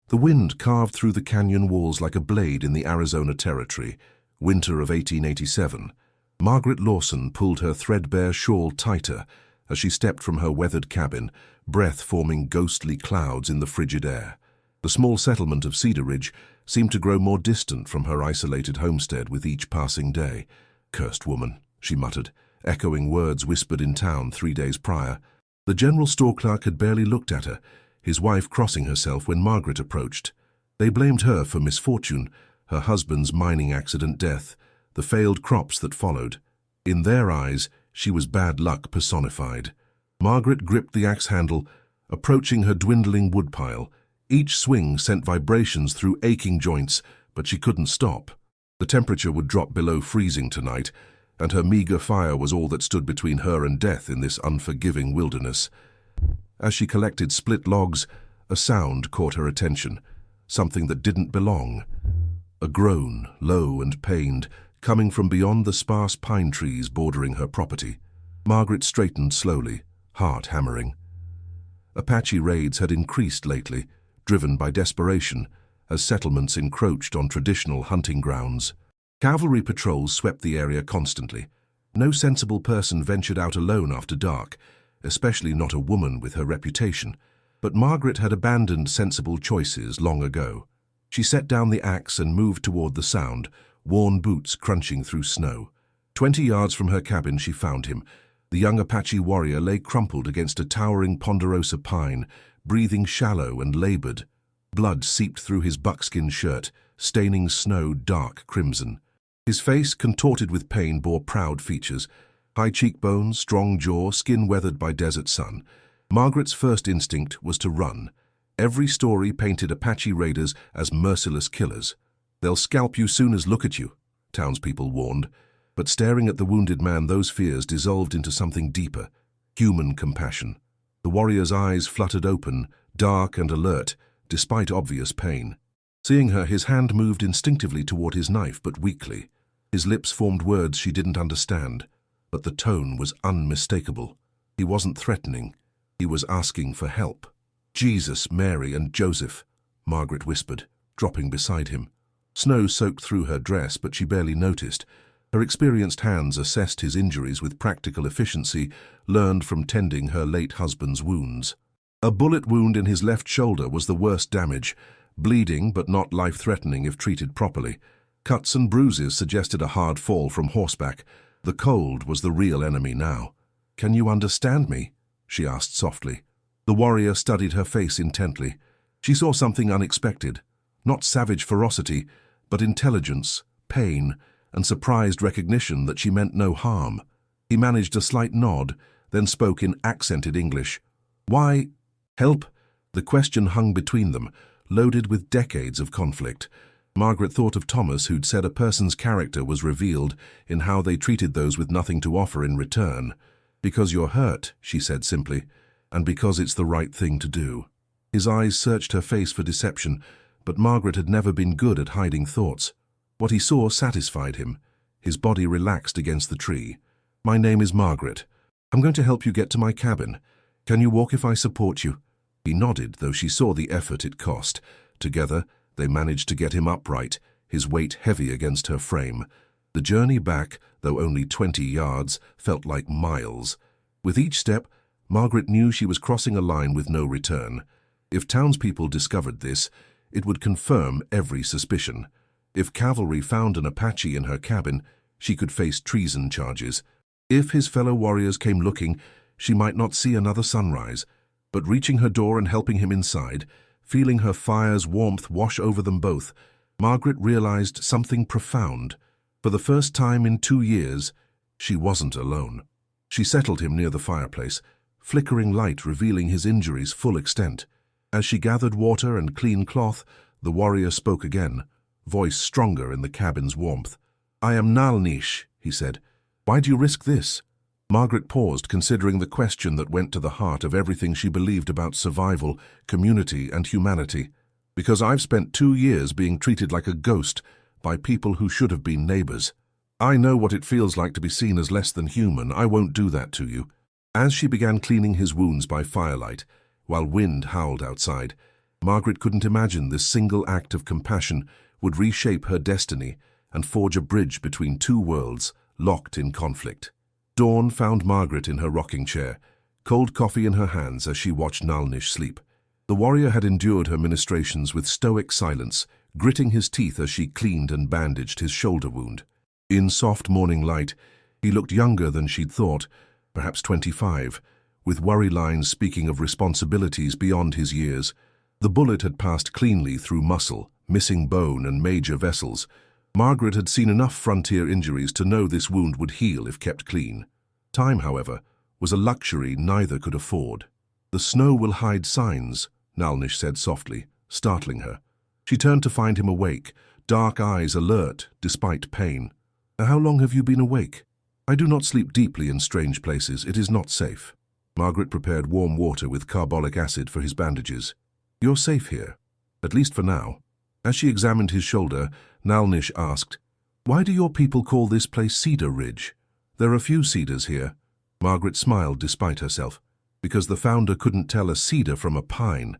The wind carved through the canyon walls like a blade in the Arizona Territory, winter of 1887. Margaret Lawson pulled her threadbare shawl tighter as she stepped from her weathered cabin, breath forming ghostly clouds in the frigid air. The small settlement of Cedar Ridge seemed to grow more distant from her isolated homestead with each passing day. "Cursed woman," she muttered, echoing words whispered in town 3 days prior. The general store clerk had barely looked at her, his wife crossing herself when Margaret approached. They blamed her for misfortune, her husband's mining accident death, the failed crops that followed. In their eyes, she was bad luck personified. Margaret gripped the axe handle, approaching her dwindling woodpile. Each swing sent vibrations through aching joints, but she couldn't stop. The temperature would drop below freezing tonight, and her meager fire was all that stood between her and death in this unforgiving wilderness. As she collected split logs, a sound caught her attention, something that didn't belong. A groan, low and pained, coming from beyond the sparse pine trees bordering her property. Margaret straightened slowly, heart hammering. Apache raids had increased lately, driven by desperation, as settlements encroached on traditional hunting grounds. Cavalry patrols swept the area constantly. No sensible person ventured out alone after dark, especially not a woman with her reputation. But Margaret had abandoned sensible choices long ago. She set down the axe and moved toward the sound, worn boots crunching through snow. 20 yards from her cabin she found him. The young Apache warrior lay crumpled against a towering ponderosa pine, breathing shallow and labored. Blood seeped through his buckskin shirt, staining snow dark crimson. His face, contorted with pain, bore proud features. High cheekbones, strong jaw, skin weathered by desert sun. Margaret's first instinct was to run. Every story painted Apache raiders as merciless killers. "They'll scalp you soon as look at you," townspeople warned. But staring at the wounded man, those fears dissolved into something deeper, human compassion. The warrior's eyes fluttered open, dark and alert, despite obvious pain. Seeing her, his hand moved instinctively toward his knife, but weakly. His lips formed words she didn't understand, but the tone was unmistakable. He wasn't threatening. He was asking for help. "Jesus, Mary, and Joseph," Margaret whispered, dropping beside him. Snow soaked through her dress, but she barely noticed. Her experienced hands assessed his injuries with practical efficiency, learned from tending her late husband's wounds. A bullet wound in his left shoulder was the worst damage, bleeding but not life-threatening if treated properly. Cuts and bruises suggested a hard fall from horseback. The cold was the real enemy now. "Can you understand me?" she asked softly. The warrior studied her face intently. She saw something unexpected, not savage ferocity, but intelligence, pain, and surprised recognition that she meant no harm. He managed a slight nod, then spoke in accented English. "Why? Help?" The question hung between them, loaded with decades of conflict. Margaret thought of Thomas, who'd said a person's character was revealed in how they treated those with nothing to offer in return. "Because you're hurt," she said simply, "and because it's the right thing to do." His eyes searched her face for deception, but Margaret had never been good at hiding thoughts. What he saw satisfied him. His body relaxed against the tree. "My name is Margaret. I'm going to help you get to my cabin. Can you walk if I support you?" He nodded, though she saw the effort it cost. Together, they managed to get him upright, his weight heavy against her frame. The journey back, though only 20 yards, felt like miles. With each step, Margaret knew she was crossing a line with no return. If townspeople discovered this, it would confirm every suspicion. If cavalry found an Apache in her cabin, she could face treason charges. If his fellow warriors came looking, she might not see another sunrise. But reaching her door and helping him inside, feeling her fire's warmth wash over them both, Margaret realized something profound. For the first time in 2 years, she wasn't alone. She settled him near the fireplace, flickering light revealing his injuries' full extent. As she gathered water and clean cloth, the warrior spoke again, voice stronger in the cabin's warmth. "I am Nalnish," he said. "Why do you risk this?" Margaret paused, considering the question that went to the heart of everything she believed about survival, community, and humanity. "Because I've spent 2 years being treated like a ghost by people who should have been neighbors. I know what it feels like to be seen as less than human. I won't do that to you." As she began cleaning his wounds by firelight, while wind howled outside, Margaret couldn't imagine this single act of compassion would reshape her destiny and forge a bridge between two worlds locked in conflict. Dawn found Margaret in her rocking chair, cold coffee in her hands as she watched Nalnish sleep. The warrior had endured her ministrations with stoic silence, gritting his teeth as she cleaned and bandaged his shoulder wound. In soft morning light, he looked younger than she'd thought, perhaps 25, with worry lines speaking of responsibilities beyond his years. The bullet had passed cleanly through muscle, missing bone and major vessels. Margaret had seen enough frontier injuries to know this wound would heal if kept clean. Time, however, was a luxury neither could afford. "The snow will hide signs," Nalnish said softly, startling her. She turned to find him awake, dark eyes alert despite pain. "How long have you been awake?" "I do not sleep deeply in strange places. It is not safe." Margaret prepared warm water with carbolic acid for his bandages. "You're safe here, at least for now." As she examined his shoulder, Nalnish asked, "Why do your people call this place Cedar Ridge? There are few cedars here." Margaret smiled despite herself, because the founder couldn't tell a cedar from a pine.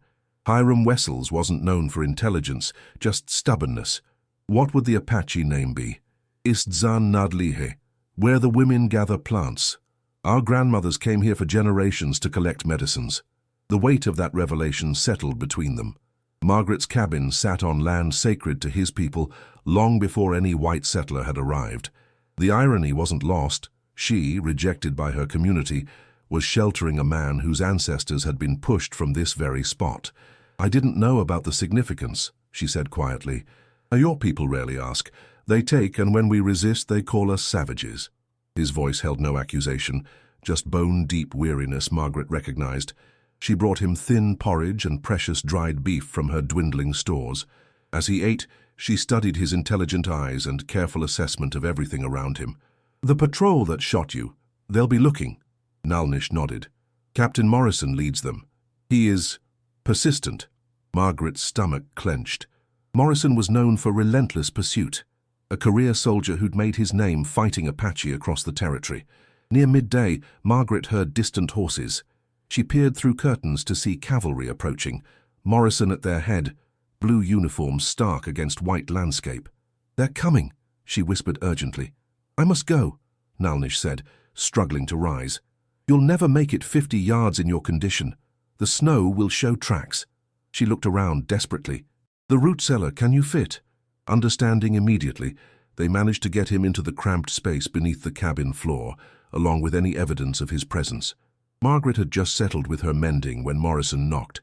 Hiram Wessels wasn't known for intelligence, just stubbornness. What would the Apache name be? Istzan Nadlihe, where the women gather plants. Our grandmothers came here for generations to collect medicines. The weight of that revelation settled between them. Margaret's cabin sat on land sacred to his people long before any white settler had arrived. The irony wasn't lost. She, rejected by her community, was sheltering a man whose ancestors had been pushed from this very spot. "I didn't know about the significance," she said quietly. "Your people rarely ask. They take, and when we resist, they call us savages." His voice held no accusation, just bone-deep weariness Margaret recognized. She brought him thin porridge and precious dried beef from her dwindling stores. As he ate, she studied his intelligent eyes and careful assessment of everything around him. "The patrol that shot you, they'll be looking." Nalnish nodded. "Captain Morrison leads them. He is persistent." Margaret's stomach clenched. Morrison was known for relentless pursuit, a career soldier who'd made his name fighting Apache across the territory. Near midday, Margaret heard distant horses. She peered through curtains to see cavalry approaching, Morrison at their head, blue uniforms stark against white landscape. "They're coming," she whispered urgently. "I must go," Nalnish said, struggling to rise. "You'll never make it 50 yards in your condition. The snow will show tracks." She looked around desperately. "The root cellar, can you fit?" Understanding immediately, they managed to get him into the cramped space beneath the cabin floor, along with any evidence of his presence. Margaret had just settled with her mending when Morrison knocked.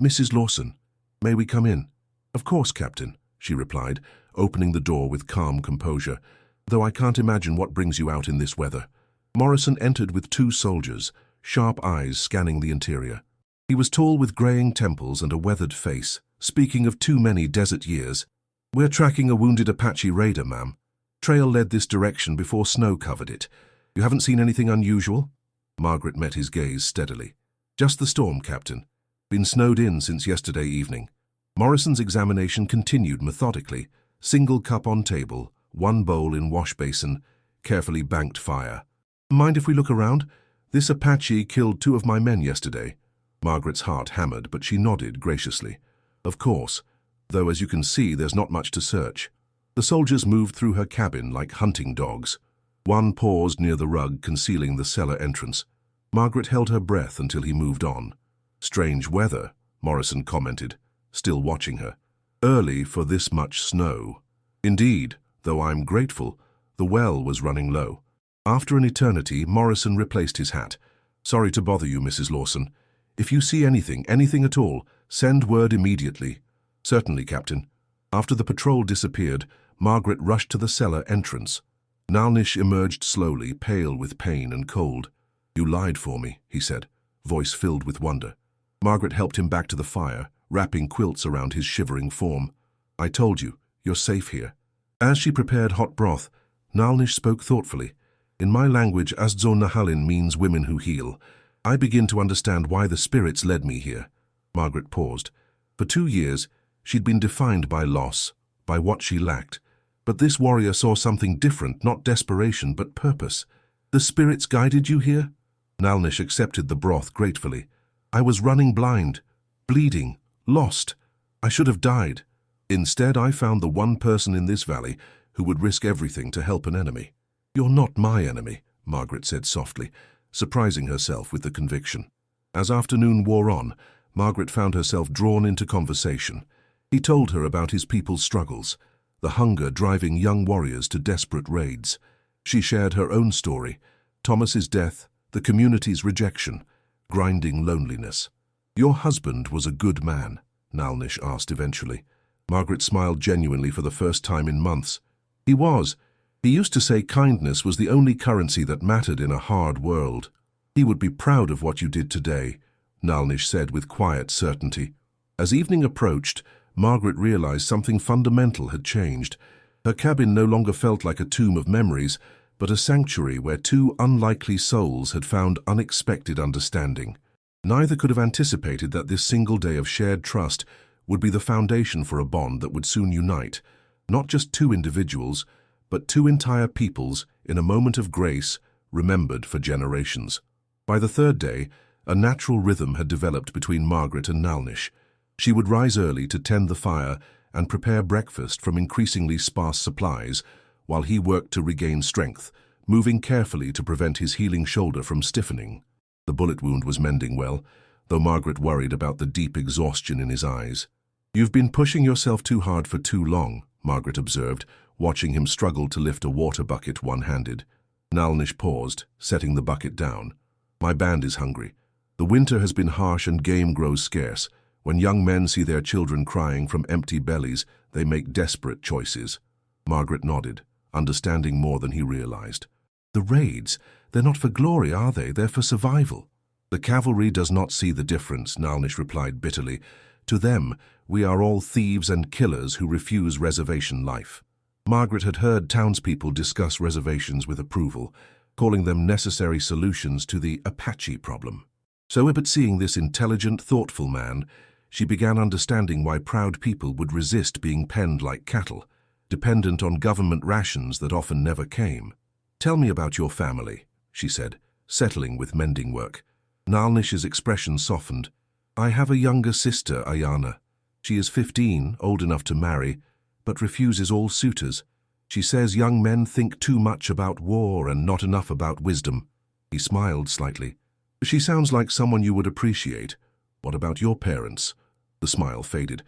"Mrs. Lawson, may we come in?" "Of course, Captain," she replied, opening the door with calm composure, "though I can't imagine what brings you out in this weather." Morrison entered with 2 soldiers, sharp eyes scanning the interior. He was tall with graying temples and a weathered face, speaking of too many desert years. "We're tracking a wounded Apache raider, ma'am. Trail led this direction before snow covered it. You haven't seen anything unusual?" Margaret met his gaze steadily. "Just the storm, Captain. Been snowed in since yesterday evening." Morrison's examination continued methodically. Single cup on table, 1 bowl in wash basin, carefully banked fire. "Mind if we look around? This Apache killed 2 of my men yesterday." Margaret's heart hammered, but she nodded graciously. "Of course, though as you can see, there's not much to search." The soldiers moved through her cabin like hunting dogs. One paused near the rug, concealing the cellar entrance. Margaret held her breath until he moved on. "Strange weather," Morrison commented, still watching her. "Early for this much snow." "Indeed, though I'm grateful. The well was running low." After an eternity, Morrison replaced his hat. "Sorry to bother you, Mrs. Lawson. If you see anything at all, send word immediately." "Certainly, Captain." After the patrol disappeared, Margaret rushed to the cellar entrance. Nalnish emerged slowly, pale with pain and cold. "You lied for me," he said, voice filled with wonder. Margaret helped him back to the fire, wrapping quilts around his shivering form. "I told you, you're safe here." As she prepared hot broth, Nalnish spoke thoughtfully. "In my language, Asdzo Nahalin means women who heal. I begin to understand why the spirits led me here." Margaret paused. For 2 years, she'd been defined by loss, by what she lacked. But this warrior saw something different, not desperation, but purpose. "The spirits guided you here?" Nalnish accepted the broth gratefully. "I was running blind, bleeding, lost. I should have died. Instead, I found the one person in this valley who would risk everything to help an enemy. You're not my enemy, Margaret said softly, surprising herself with the conviction. As afternoon wore on, Margaret found herself drawn into conversation. He told her about his people's struggles, the hunger driving young warriors to desperate raids. She shared her own story, Thomas's death, the community's rejection, grinding loneliness. Your husband was a good man, Nalnish asked eventually. Margaret smiled genuinely for the first time in months. He was. He used to say kindness was the only currency that mattered in a hard world. He would be proud of what you did today, Nalnish said with quiet certainty. As evening approached, Margaret realized something fundamental had changed. Her cabin no longer felt like a tomb of memories, but a sanctuary where two unlikely souls had found unexpected understanding. Neither could have anticipated that this single day of shared trust would be the foundation for a bond that would soon unite, not just two individuals, but two entire peoples in a moment of grace remembered for generations. By the third day, a natural rhythm had developed between Margaret and Nalnish. She would rise early to tend the fire and prepare breakfast from increasingly sparse supplies, while he worked to regain strength, moving carefully to prevent his healing shoulder from stiffening. The bullet wound was mending well, though Margaret worried about the deep exhaustion in his eyes. "You've been pushing yourself too hard for too long," Margaret observed, watching him struggle to lift a water bucket one-handed. Nalnish paused, setting the bucket down. "My band is hungry. The winter has been harsh and game grows scarce. When young men see their children crying from empty bellies, they make desperate choices." Margaret nodded, understanding more than he realized. "The raids, they're not for glory, are they? They're for survival." "The cavalry does not see the difference," Nalnish replied bitterly. "To them, we are all thieves and killers who refuse reservation life." Margaret had heard townspeople discuss reservations with approval, calling them necessary solutions to the Apache problem. So, but seeing this intelligent, thoughtful man, she began understanding why proud people would resist being penned like cattle, dependent on government rations that often never came. "Tell me about your family," she said, settling with mending work. Nalnish's expression softened. "I have a younger sister, Ayana. She is 15, old enough to marry, but refuses all suitors. She says young men think too much about war and not enough about wisdom." He smiled slightly. "She sounds like someone you would appreciate. What about your parents?" The smile faded.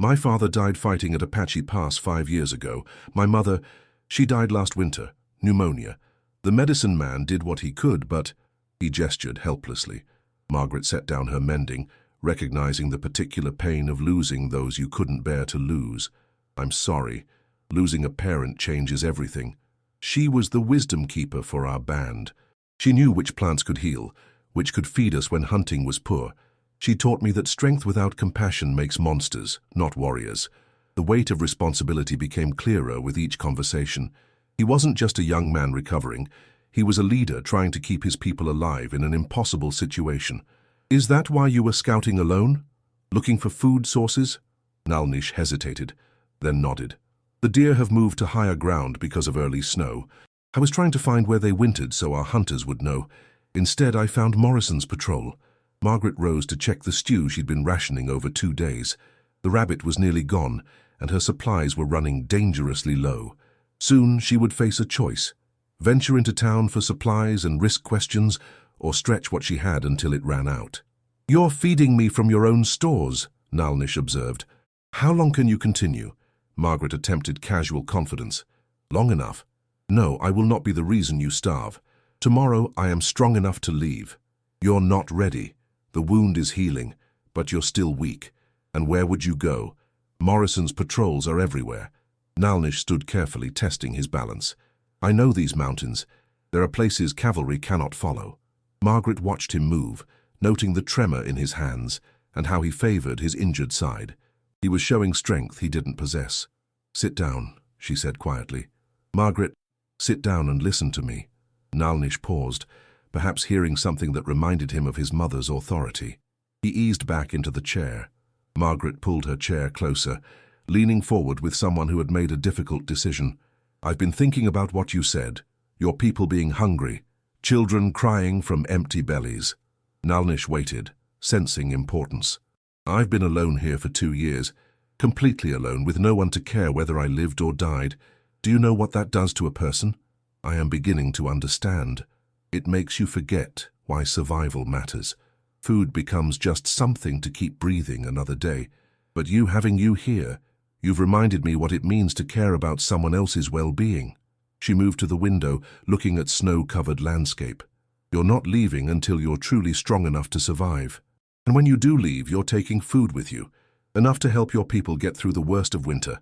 "My father died fighting at Apache Pass 5 years ago. My mother, she died last winter, pneumonia. The medicine man did what he could, but—" He gestured helplessly. Margaret set down her mending, recognizing the particular pain of losing those you couldn't bear to lose. "I'm sorry. Losing a parent changes everything. She was the wisdom keeper for our band. She knew which plants could heal, which could feed us when hunting was poor. She taught me that strength without compassion makes monsters, not warriors." The weight of responsibility became clearer with each conversation. He wasn't just a young man recovering. He was a leader trying to keep his people alive in an impossible situation. "Is that why you were scouting alone? Looking for food sources?" Nalnish hesitated, then nodded. "The deer have moved to higher ground because of early snow. I was trying to find where they wintered so our hunters would know. Instead, I found Morrison's patrol." Margaret rose to check the stew she'd been rationing over 2 days. The rabbit was nearly gone, and her supplies were running dangerously low. Soon she would face a choice: venture into town for supplies and risk questions, or stretch what she had until it ran out. "You're feeding me from your own stores," Nalnish observed. "How long can you continue?" Margaret attempted casual confidence. "Long enough. No, I will not be the reason you starve. Tomorrow I am strong enough to leave. You're not ready. The wound is healing, but you're still weak. And where would you go? Morrison's patrols are everywhere." Nalnish stood carefully, testing his balance. "I know these mountains. There are places cavalry cannot follow." Margaret watched him move, noting the tremor in his hands and how he favored his injured side. He was showing strength he didn't possess. "Sit down," she said quietly. "Margaret, sit down and listen to me." Nalnish paused, perhaps hearing something that reminded him of his mother's authority. He eased back into the chair. Margaret pulled her chair closer, leaning forward with someone who had made a difficult decision. "I've been thinking about what you said. Your people being hungry, children crying from empty bellies." Nalnish waited, sensing importance. "I've been alone here for 2 years. Completely alone, with no one to care whether I lived or died. Do you know what that does to a person? I am beginning to understand. It makes you forget why survival matters. Food becomes just something to keep breathing another day. But having you here, you've reminded me what it means to care about someone else's well-being. She moved to the window, looking at snow-covered landscape. You're not leaving until you're truly strong enough to survive. And when you do leave, you're taking food with you, enough to help your people get through the worst of winter.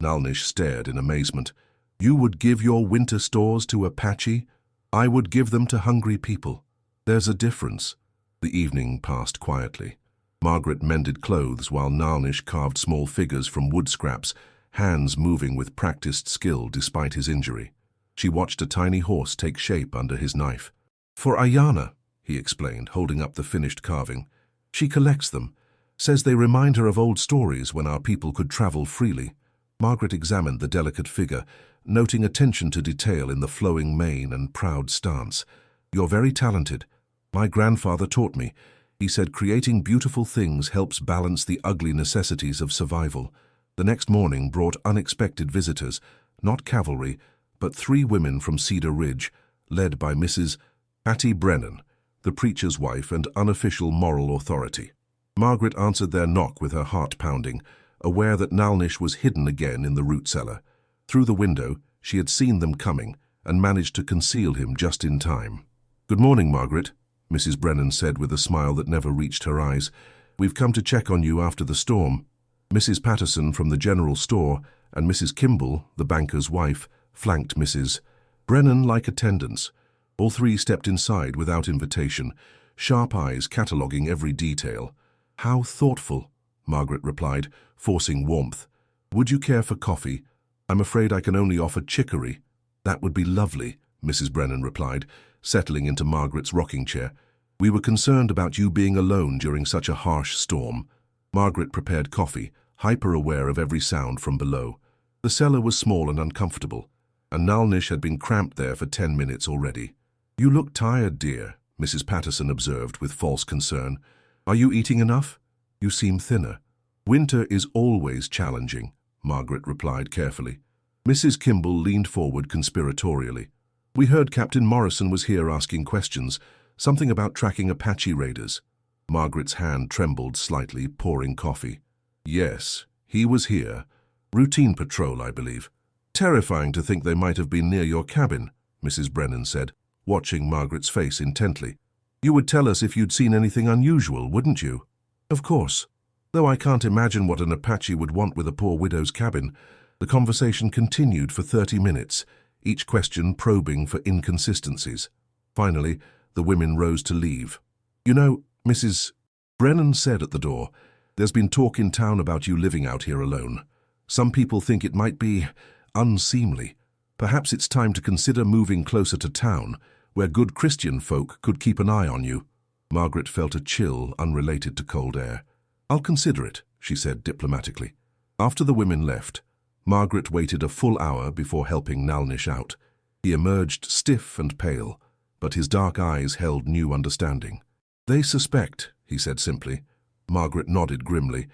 Nalnish stared in amazement. You would give your winter stores to Apache? I would give them to hungry people. There's a difference. The evening passed quietly. Margaret mended clothes while Nalnish carved small figures from wood scraps, hands moving with practiced skill despite his injury. She watched a tiny horse take shape under his knife. For Ayana, he explained, holding up the finished carving. She collects them, says they remind her of old stories when our people could travel freely. Margaret examined the delicate figure, noting attention to detail in the flowing mane and proud stance. You're very talented. My grandfather taught me. He said creating beautiful things helps balance the ugly necessities of survival. The next morning brought unexpected visitors, not cavalry, but 3 women from Cedar Ridge, led by Mrs. Hattie Brennan, the preacher's wife and unofficial moral authority. Margaret answered their knock with her heart pounding, aware that Nalnish was hidden again in the root cellar. Through the window, she had seen them coming and managed to conceal him just in time. Good morning, Margaret, Mrs. Brennan said with a smile that never reached her eyes. We've come to check on you after the storm. Mrs. Patterson from the general store and Mrs. Kimball, the banker's wife, flanked Mrs. Brennan like attendants. All 3 stepped inside without invitation, sharp eyes cataloguing every detail. How thoughtful, Margaret replied, forcing warmth. Would you care for coffee? I'm afraid I can only offer chicory. That would be lovely, Mrs. Brennan replied, settling into Margaret's rocking chair. We were concerned about you being alone during such a harsh storm. Margaret prepared coffee, hyper-aware of every sound from below. The cellar was small and uncomfortable, and Nalnish had been cramped there for 10 minutes already. You look tired, dear, Mrs. Patterson observed with false concern. Are you eating enough? You seem thinner. Winter is always challenging, Margaret replied carefully. Mrs. Kimball leaned forward conspiratorially. We heard Captain Morrison was here asking questions, something about tracking Apache raiders. Margaret's hand trembled slightly, pouring coffee. Yes, he was here. Routine patrol, I believe. Terrifying to think they might have been near your cabin, Mrs. Brennan said, watching Margaret's face intently. You would tell us if you'd seen anything unusual, wouldn't you? Of course. Though I can't imagine what an Apache would want with a poor widow's cabin, the conversation continued for 30 minutes, each question probing for inconsistencies. Finally, the women rose to leave. You know, Mrs. Brennan said at the door, there's been talk in town about you living out here alone. Some people think it might be unseemly. Perhaps it's time to consider moving closer to town, where good Christian folk could keep an eye on you. Margaret felt a chill unrelated to cold air. I'll consider it, she said diplomatically. After the women left, Margaret waited a full hour before helping Nalnish out. He emerged stiff and pale, but his dark eyes held new understanding. They suspect, he said simply. Margaret nodded grimly.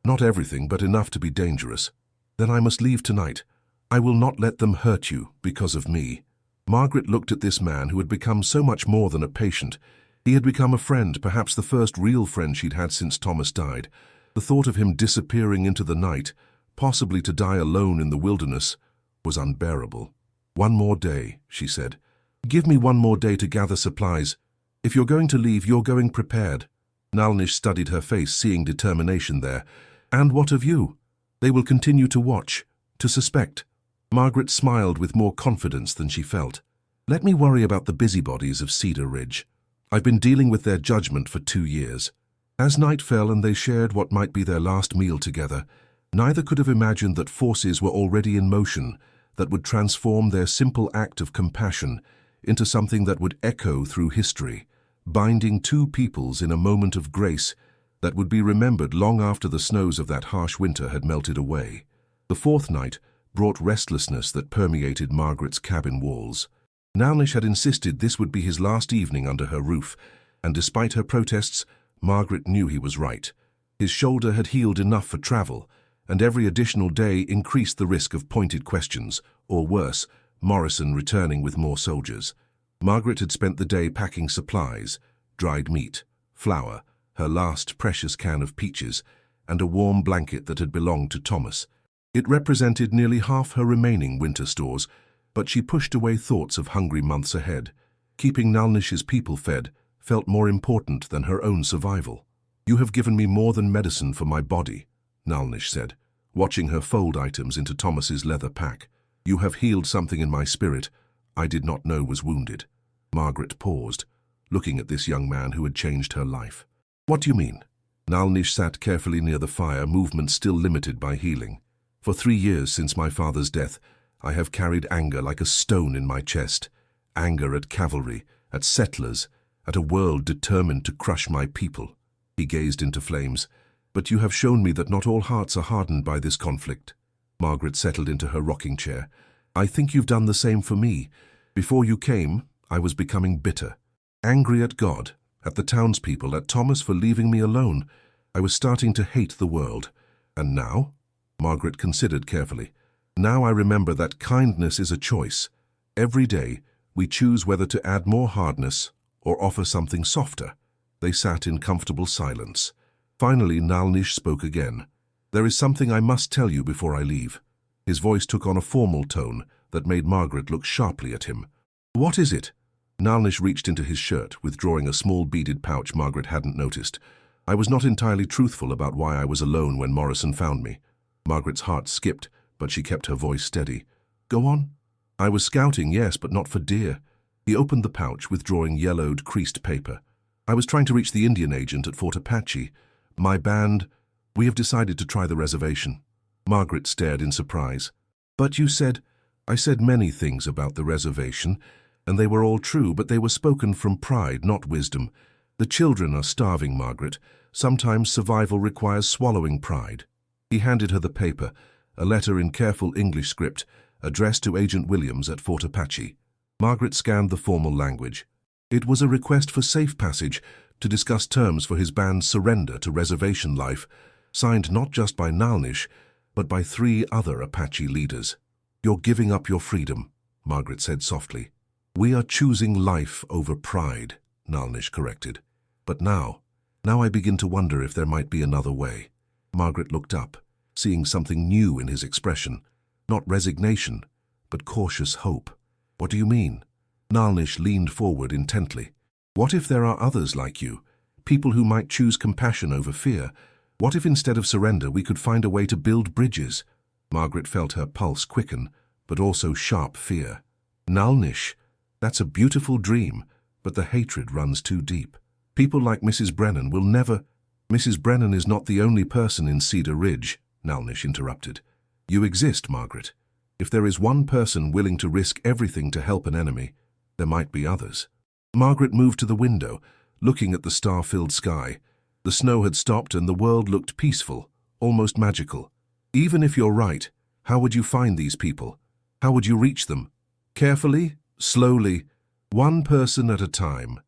Not everything, but enough to be dangerous. Then I must leave tonight. I will not let them hurt you because of me. Margaret looked at this man who had become so much more than a patient. He had become a friend, perhaps the first real friend she'd had since Thomas died. The thought of him disappearing into the night, possibly to die alone in the wilderness, was unbearable. One more day, she said. Give me one more day to gather supplies. If you're going to leave, you're going prepared. Nalnish studied her face, seeing determination there. And what of you? They will continue to watch, to suspect. Margaret smiled with more confidence than she felt. Let me worry about the busybodies of Cedar Ridge. I've been dealing with their judgment for 2 years. As night fell and they shared what might be their last meal together, neither could have imagined that forces were already in motion that would transform their simple act of compassion into something that would echo through history, binding 2 peoples in a moment of grace that would be remembered long after the snows of that harsh winter had melted away. The 4th night brought restlessness that permeated Margaret's cabin walls. Nalnish had insisted this would be his last evening under her roof, and despite her protests, Margaret knew he was right. His shoulder had healed enough for travel, and every additional day increased the risk of pointed questions, or worse, Morrison returning with more soldiers. Margaret had spent the day packing supplies, dried meat, flour, her last precious can of peaches, and a warm blanket that had belonged to Thomas. It represented nearly half her remaining winter stores, but she pushed away thoughts of hungry months ahead. Keeping Nalnish's people fed felt more important than her own survival. "You have given me more than medicine for my body," Nalnish said, watching her fold items into Thomas's leather pack. "You have healed something in my spirit I did not know was wounded." Margaret paused, looking at this young man who had changed her life. "What do you mean?" Nalnish sat carefully near the fire, movement still limited by healing. "For 3 years since my father's death, I have carried anger like a stone in my chest. Anger at cavalry, at settlers, at a world determined to crush my people." He gazed into flames. "But you have shown me that not all hearts are hardened by this conflict." Margaret settled into her rocking chair. "I think you've done the same for me. Before you came, I was becoming bitter. Angry at God, at the townspeople, at Thomas for leaving me alone. I was starting to hate the world. And now?" Margaret considered carefully. "Now I remember that kindness is a choice. Every day, we choose whether to add more hardness or offer something softer." They sat in comfortable silence. Finally, Nalnish spoke again. "There is something I must tell you before I leave." His voice took on a formal tone that made Margaret look sharply at him. "What is it?" Nalnish reached into his shirt, withdrawing a small beaded pouch Margaret hadn't noticed. "I was not entirely truthful about why I was alone when Morrison found me." Margaret's heart skipped, but she kept her voice steady. "Go on." "I was scouting, yes, but not for deer." He opened the pouch, withdrawing yellowed, creased paper. "I was trying to reach the Indian agent at Fort Apache. My band, we have decided to try the reservation." Margaret stared in surprise. "But you said—" "I said many things about the reservation, and they were all true, but they were spoken from pride, not wisdom. The children are starving, Margaret. Sometimes survival requires swallowing pride." He handed her the paper, a letter in careful English script, addressed to Agent Williams at Fort Apache. Margaret scanned the formal language. It was a request for safe passage to discuss terms for his band's surrender to reservation life, signed not just by Nalnish, but by 3 other Apache leaders. "You're giving up your freedom," Margaret said softly. "We are choosing life over pride," Nalnish corrected. "But now I begin to wonder if there might be another way." Margaret looked up, seeing something new in his expression. Not resignation, but cautious hope. "What do you mean?" Nalnish leaned forward intently. "What if there are others like you, people who might choose compassion over fear? What if instead of surrender we could find a way to build bridges?" Margaret felt her pulse quicken, but also sharp fear. "Nalnish, that's a beautiful dream, but the hatred runs too deep. People like Mrs. Brennan will never—" "Mrs. Brennan is not the only person in Cedar Ridge," Nalnish interrupted. "You exist, Margaret. If there is one person willing to risk everything to help an enemy, there might be others." Margaret moved to the window, looking at the star-filled sky. The snow had stopped and the world looked peaceful, almost magical. "Even if you're right, how would you find these people? How would you reach them?" "Carefully, slowly, one person at a time."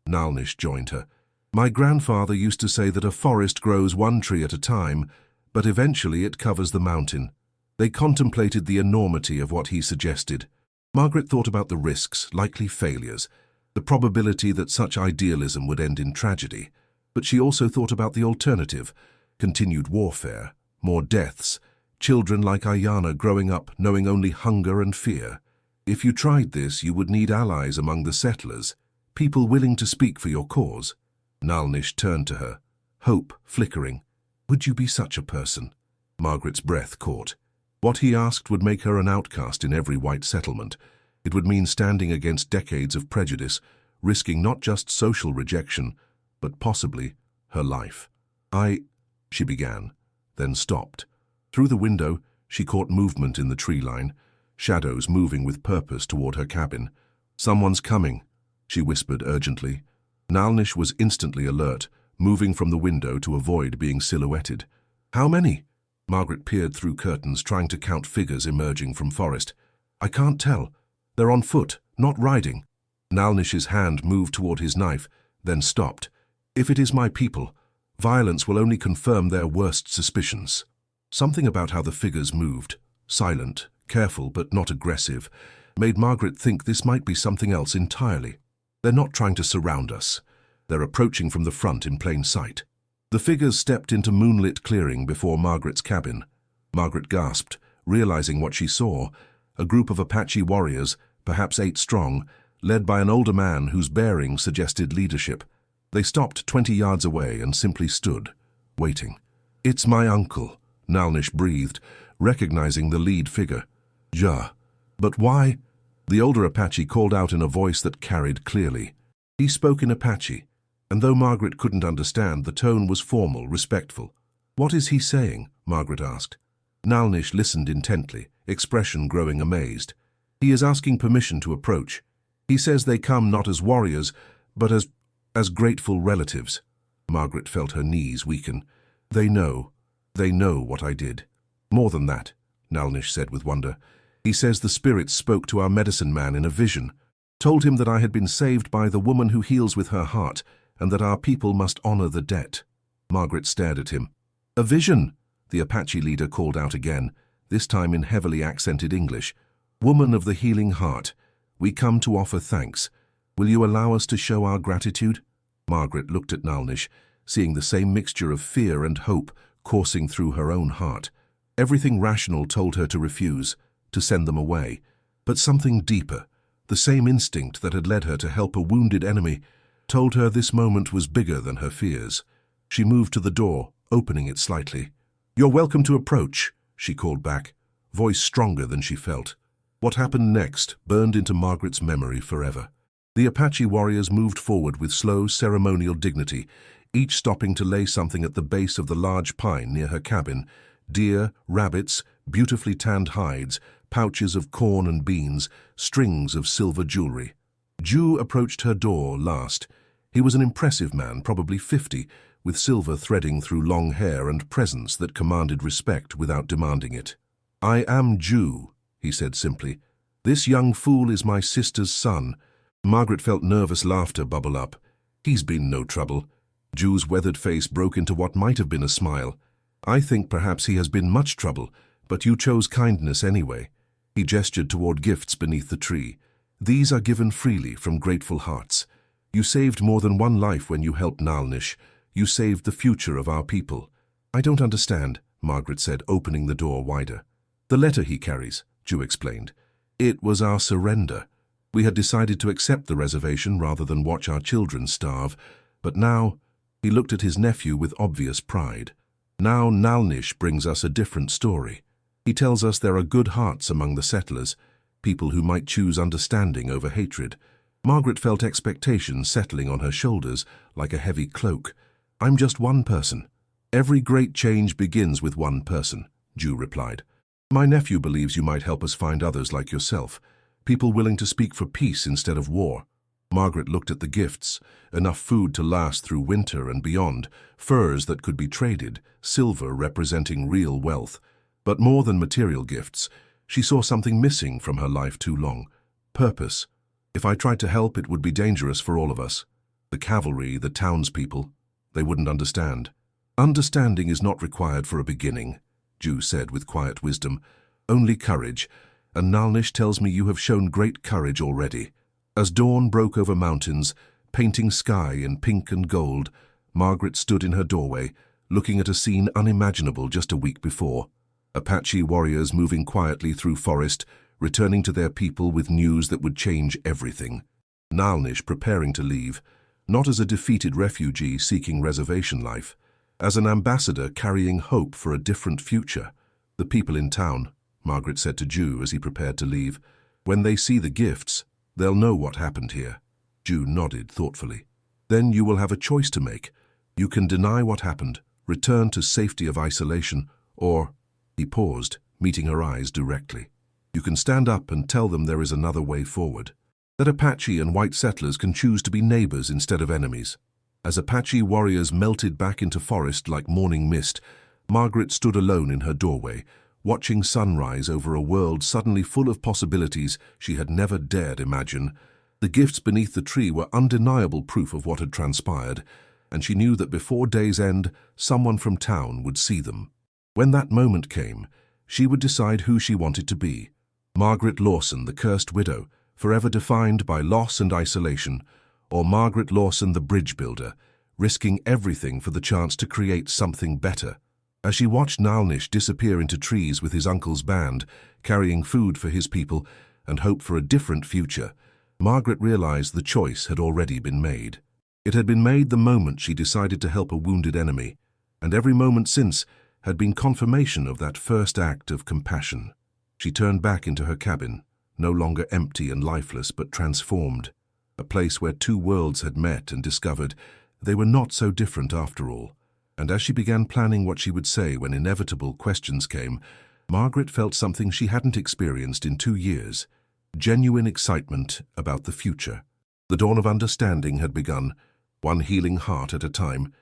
Nalnish joined her. "My grandfather used to say that a forest grows one tree at a time, but eventually it covers the mountain." They contemplated the enormity of what he suggested. Margaret thought about the risks, likely failures, the probability that such idealism would end in tragedy. But she also thought about the alternative, continued warfare, more deaths, children like Ayana growing up knowing only hunger and fear. If you tried this, you would need allies among the settlers, people willing to speak for your cause. Nalnish turned to her, hope flickering. "Would you be such a person?" Margaret's breath caught. What he asked would make her an outcast in every white settlement. It would mean standing against decades of prejudice, risking not just social rejection, but possibly her life. She began, then stopped. Through the window, she caught movement in the tree line, shadows moving with purpose toward her cabin. "Someone's coming," she whispered urgently. Nalnish was instantly alert, moving from the window to avoid being silhouetted. "How many?" Margaret peered through curtains, trying to count figures emerging from forest. "I can't tell. They're on foot, not riding." Nalnish's hand moved toward his knife, then stopped. "If it is my people, violence will only confirm their worst suspicions." Something about how the figures moved, silent, careful but not aggressive, made Margaret think this might be something else entirely. They're not trying to surround us. They're approaching from the front in plain sight. The figures stepped into moonlit clearing before Margaret's cabin. Margaret gasped, realizing what she saw. A group of Apache warriors, perhaps 8 strong, led by an older man whose bearing suggested leadership. They stopped 20 yards away and simply stood, waiting. "It's my uncle," Nalnish breathed, recognizing the lead figure. "Ja. But why?" The older Apache called out in a voice that carried clearly. He spoke in Apache, and though Margaret couldn't understand, the tone was formal, respectful. "What is he saying?" Margaret asked. Nalnish listened intently, expression growing amazed. "He is asking permission to approach. He says they come not as warriors, but as grateful relatives." Margaret felt her knees weaken. They know what I did." "More than that," Nalnish said with wonder. "He says the spirits spoke to our medicine man in a vision, told him that I had been saved by the woman who heals with her heart, and that our people must honor the debt." Margaret stared at him. "A vision!" the Apache leader called out again, this time in heavily accented English. "Woman of the healing heart, we come to offer thanks. Will you allow us to show our gratitude?" Margaret looked at Nalnish, seeing the same mixture of fear and hope coursing through her own heart. Everything rational told her to refuse, to send them away. But something deeper, the same instinct that had led her to help a wounded enemy, told her this moment was bigger than her fears. She moved to the door, opening it slightly. "You're welcome to approach," she called back, voice stronger than she felt. What happened next burned into Margaret's memory forever. The Apache warriors moved forward with slow, ceremonial dignity, each stopping to lay something at the base of the large pine near her cabin: deer, rabbits, beautifully tanned hides, pouches of corn and beans, strings of silver jewelry. Ju approached her door last. He was an impressive man, probably 50, with silver threading through long hair and presence that commanded respect without demanding it. "I am Ju," he said simply. "This young fool is my sister's son." Margaret felt nervous laughter bubble up. "He's been no trouble." Ju's weathered face broke into what might have been a smile. "I think perhaps he has been much trouble, but you chose kindness anyway." He gestured toward gifts beneath the tree. "These are given freely from grateful hearts. You saved more than one life when you helped Nalnish. You saved the future of our people." "I don't understand," Margaret said, opening the door wider. "The letter he carries," Ju explained. "It was our surrender. We had decided to accept the reservation rather than watch our children starve, but now—" He looked at his nephew with obvious pride. "Now Nalnish brings us a different story. He tells us there are good hearts among the settlers, people who might choose understanding over hatred." Margaret felt expectation settling on her shoulders like a heavy cloak. "I'm just one person." "Every great change begins with one person," Ju replied. "My nephew believes you might help us find others like yourself, people willing to speak for peace instead of war." Margaret looked at the gifts, enough food to last through winter and beyond, furs that could be traded, silver representing real wealth. But more than material gifts, she saw something missing from her life too long: purpose. If I tried to help, it would be dangerous for all of us. The cavalry, the townspeople, they wouldn't understand. "Understanding is not required for a beginning," Ju said with quiet wisdom. "Only courage, and Nalnish tells me you have shown great courage already." As dawn broke over mountains, painting sky in pink and gold, Margaret stood in her doorway, looking at a scene unimaginable just a week before. Apache warriors moving quietly through forest, returning to their people with news that would change everything. Nalnish preparing to leave, not as a defeated refugee seeking reservation life, as an ambassador carrying hope for a different future. "The people in town," Margaret said to Ju as he prepared to leave, "when they see the gifts, they'll know what happened here." Ju nodded thoughtfully. "Then you will have a choice to make. You can deny what happened, return to safety of isolation, or—" He paused, meeting her eyes directly. "You can stand up and tell them there is another way forward. That Apache and white settlers can choose to be neighbors instead of enemies." As Apache warriors melted back into forest like morning mist, Margaret stood alone in her doorway, watching sunrise over a world suddenly full of possibilities she had never dared imagine. The gifts beneath the tree were undeniable proof of what had transpired, and she knew that before day's end, someone from town would see them. When that moment came, she would decide who she wanted to be. Margaret Lawson, the cursed widow, forever defined by loss and isolation, or Margaret Lawson, the bridge builder, risking everything for the chance to create something better. As she watched Nalnish disappear into trees with his uncle's band, carrying food for his people and hope for a different future, Margaret realized the choice had already been made. It had been made the moment she decided to help a wounded enemy, and every moment since had been confirmation of that first act of compassion. She turned back into her cabin, no longer empty and lifeless but transformed, a place where two worlds had met and discovered they were not so different after all. And as she began planning what she would say when inevitable questions came, Margaret felt something she hadn't experienced in 2 years: genuine excitement about the future. The dawn of understanding had begun, one healing heart at a time,